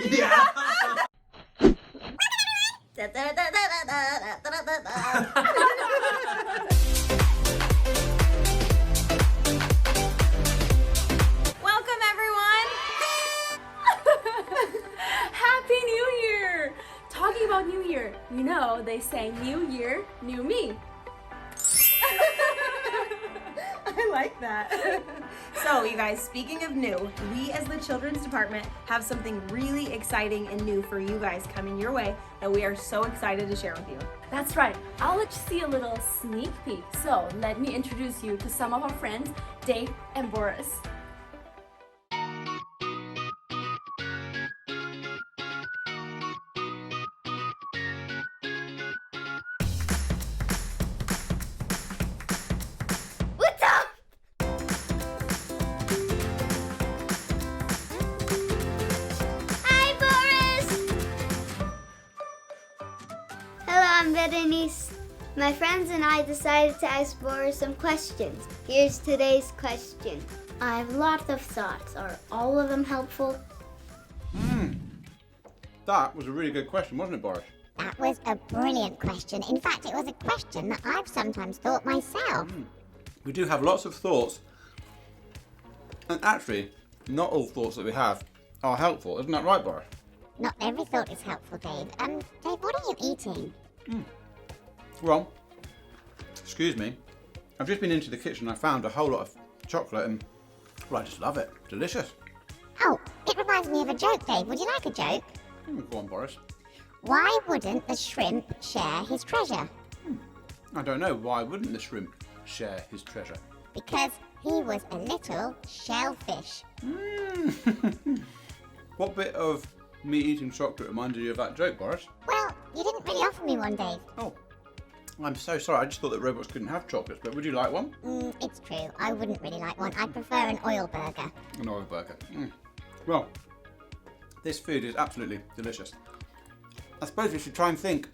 Yeah. Welcome, everyone! Happy New Year! Talking about New Year, you know, they say New Year, New Me. I like that. So, you guys, speaking of new, we as the children's department have something really exciting and new for you guys coming your way that we are so excited to share with you. That's right. I'll let you see a little sneak peek. So, let me introduce you to some of our friends, Dave and Boris. What's up? Hi, Boris! Hello, I'm Berenice. My friends and I decided to ask Boris some questions. Here's today's question. I have lots of thoughts. Are all of them helpful? That was a really good question, wasn't it, Boris? That was a brilliant question. In fact, it was a question that I've sometimes thought myself. We do have lots of thoughts. And actually, not all thoughts that we have are helpful. Isn't that right, Boris? Not every thought is helpful, Dave. Dave, what are you eating? Well, excuse me. I've just been into the kitchen and I found a whole lot of chocolate and, well, I just love it. Delicious. Oh, it reminds me of a joke, Dave. Would you like a joke? Go on, Boris. Why wouldn't the shrimp share his treasure? I don't know. Why wouldn't the shrimp share his treasure? Because he was a little shellfish. What bit of me eating chocolate reminded you of that joke, Boris? Well, you didn't really offer me one, Dave. Oh, I'm so sorry. I just thought that robots couldn't have chocolates, but would you like one? It's true. I wouldn't really like one. I'd prefer an oil burger. An oil burger. Well, this food is absolutely delicious. I suppose we should try and think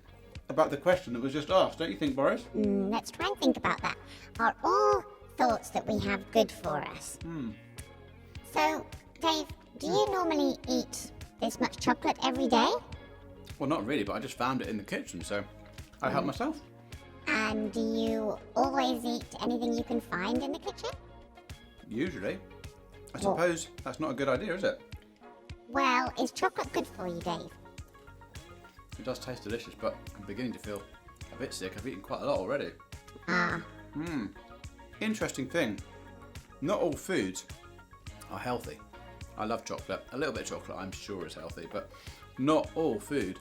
about the question that was just asked, don't you think, Boris? Let's try and think about that. Are all thoughts that we have good for us? So, Dave, do you normally eat this much chocolate every day? Well, not really, but I just found it in the kitchen, so I helped myself. And do you always eat anything you can find in the kitchen? Usually. I suppose that's not a good idea, is it? Well, is chocolate good for you, Dave? It does taste delicious, but I'm beginning to feel a bit sick. I've eaten quite a lot already. Interesting thing. Not all foods are healthy. I love chocolate. A little bit of chocolate I'm sure is healthy, but not all food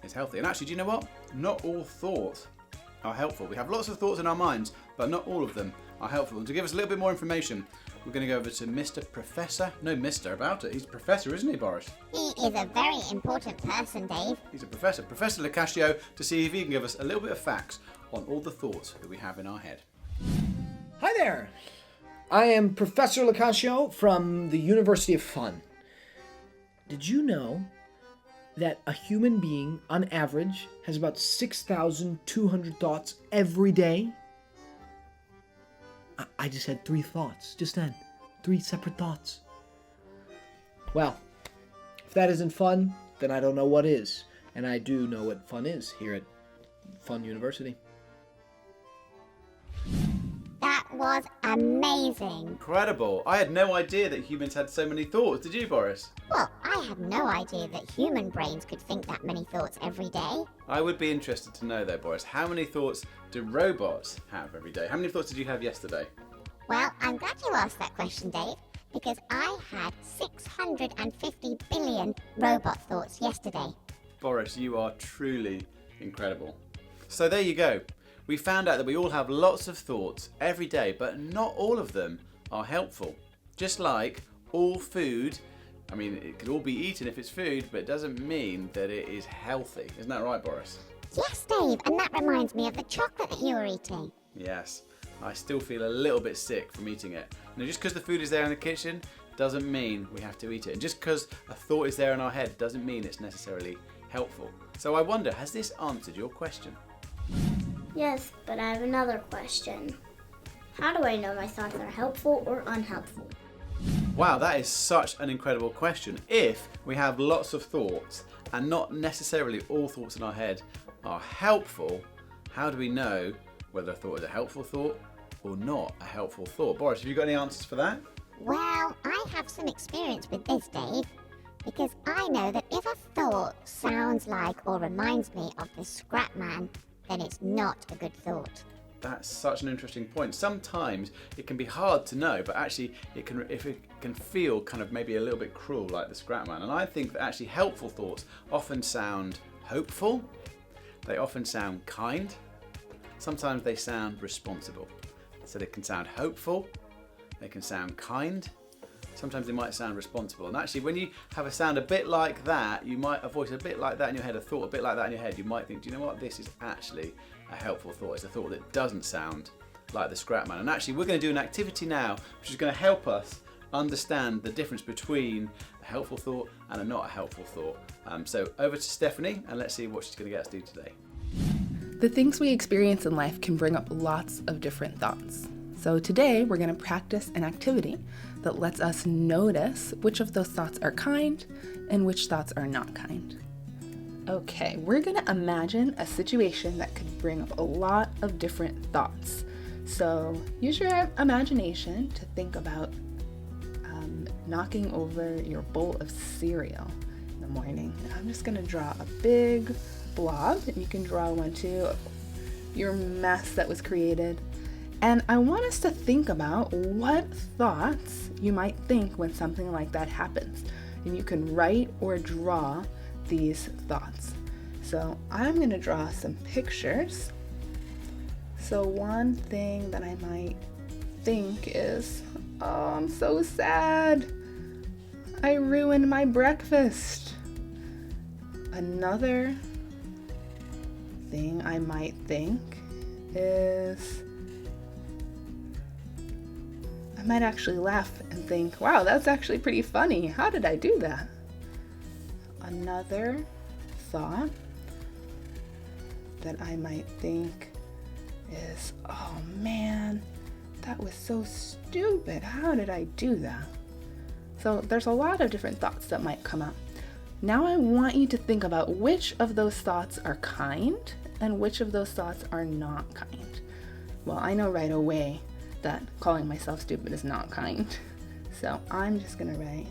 is healthy. And actually, do you know what? Not all thoughts are helpful. We have lots of thoughts in our minds, but not all of them are helpful. And to give us a little bit more information, we're going to go over to Mr. Professor. No, Mr. about it. He's a professor, isn't he, Boris? He is a very important person, Dave. He's a professor. Professor Lacascio, to see if he can give us a little bit of facts on all the thoughts that we have in our head. Hi there! I am Professor Lacascio from the University of Fun. Did you know that a human being, on average, has about 6,200 thoughts every day? I just had 3 thoughts, just then. 3 separate thoughts. Well, if that isn't fun, then I don't know what is. And I do know what fun is here at Fun University. That was amazing. Incredible. I had no idea that humans had so many thoughts. Did you, Boris? Well, I had no idea that human brains could think that many thoughts every day. I would be interested to know, though, Boris, how many thoughts do robots have every day? How many thoughts did you have yesterday? Well, I'm glad you asked that question, Dave, because I had 650 billion robot thoughts yesterday. Boris, you are truly incredible. So there you go. We found out that we all have lots of thoughts every day, but not all of them are helpful. Just like all food, I mean, it can all be eaten if it's food, but it doesn't mean that it is healthy. Isn't that right, Boris? Yes, Dave, and that reminds me of the chocolate that you were eating. Yes, I still feel a little bit sick from eating it. Now, just because the food is there in the kitchen doesn't mean we have to eat it. And just because a thought is there in our head doesn't mean it's necessarily helpful. So I wonder, has this answered your question? Yes, but I have another question. How do I know my thoughts are helpful or unhelpful? Wow, that is such an incredible question. If we have lots of thoughts and not necessarily all thoughts in our head are helpful, how do we know whether a thought is a helpful thought or not a helpful thought? Boris, have you got any answers for that? Well, I have some experience with this, Dave, because I know that if a thought sounds like or reminds me of the scrap man, then it's not a good thought. That's such an interesting point. Sometimes it can be hard to know, but actually it can feel kind of maybe a little bit cruel, like the scrap man. And I think that actually helpful thoughts often sound hopeful. They often sound kind. Sometimes they sound responsible. So they can sound hopeful. They can sound kind. Sometimes they might sound responsible. And actually, when you have a sound a bit like that, you might, a voice a bit like that in your head, a thought a bit like that in your head, you might think, do you know what? This is actually a helpful thought. It's a thought that doesn't sound like the scrap man. And actually, we're going to do an activity now, which is going to help us understand the difference between a helpful thought and a not a helpful thought. So over to Stephanie, and let's see what she's going to get us to do today. The things we experience in life can bring up lots of different thoughts. So today we're going to practice an activity that lets us notice which of those thoughts are kind and which thoughts are not kind. Okay, we're going to imagine a situation that could bring up a lot of different thoughts. So use your imagination to think about knocking over your bowl of cereal in the morning. And I'm just going to draw a big blob, and you can draw one too, of your mess that was created. And I want us to think about what thoughts you might think when something like that happens. And you can write or draw these thoughts. So I'm going to draw some pictures. So one thing that I might think is, oh, I'm so sad. I ruined my breakfast. Another thing I might think is, I might actually laugh and think, wow, that's actually pretty funny. How did I do that? Another thought that I might think is, oh man, that was so stupid. How did I do that? So there's a lot of different thoughts that might come up. Now I want you to think about which of those thoughts are kind and which of those thoughts are not kind. Well, I know right away that calling myself stupid is not kind. So I'm just gonna write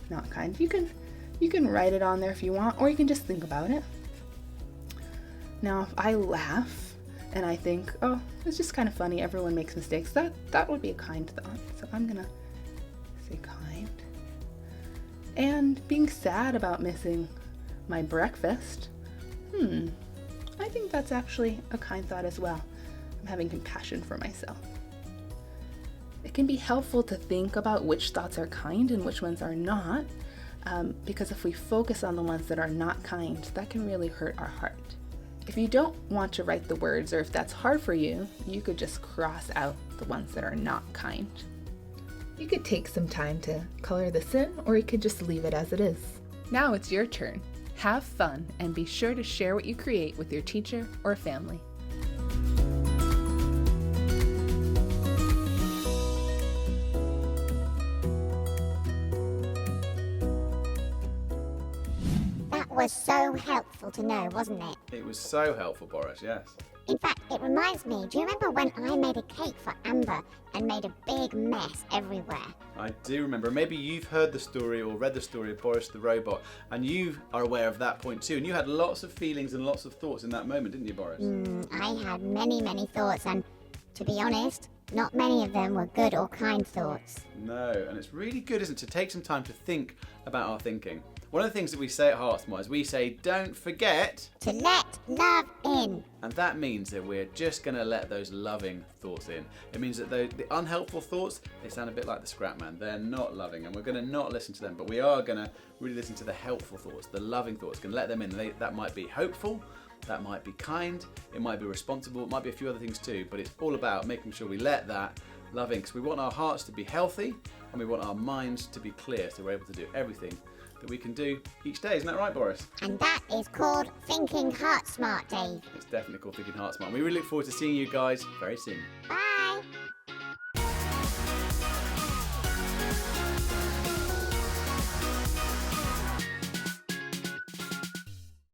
not kind. You can write it on there if you want, or you can just think about it. Now if I laugh and I think, oh, it's just kind of funny, everyone makes mistakes, that would be a kind thought. So I'm gonna say kind. And being sad about missing my breakfast, I think that's actually a kind thought as well. I'm having compassion for myself. It can be helpful to think about which thoughts are kind and which ones are not, because if we focus on the ones that are not kind, that can really hurt our heart. If you don't want to write the words, or if that's hard for you, you could just cross out the ones that are not kind. You could take some time to color this in, or you could just leave it as it is. Now it's your turn. Have fun and be sure to share what you create with your teacher or family. That was so helpful to know, wasn't it? It was so helpful, Boris, yes. In fact, it reminds me, do you remember when I made a cake for Amber and made a big mess everywhere? I do remember. Maybe you've heard the story or read the story of Boris the robot, and you are aware of that point too. And you had lots of feelings and lots of thoughts in that moment, didn't you, Boris? I had many, many thoughts, and to be honest, not many of them were good or kind thoughts. No, and it's really good, isn't it, to take some time to think about our thinking. One of the things that we say at Heartsmore is we say, don't forget to let love in. And that means that we're just going to let those loving thoughts in. It means that the unhelpful thoughts, they sound a bit like the scrap man. They're not loving, and we're going to not listen to them, but we are going to really listen to the helpful thoughts, the loving thoughts, and let them in. That might be hopeful, that might be kind, it might be responsible, it might be a few other things too, but it's all about making sure we let that loving, because we want our hearts to be healthy and we want our minds to be clear, so we're able to do everything that we can do each day. Isn't that right, Boris? And that is called thinking heart smart, Dave. It's definitely called thinking heart smart. We really look forward to seeing you guys very soon. Bye.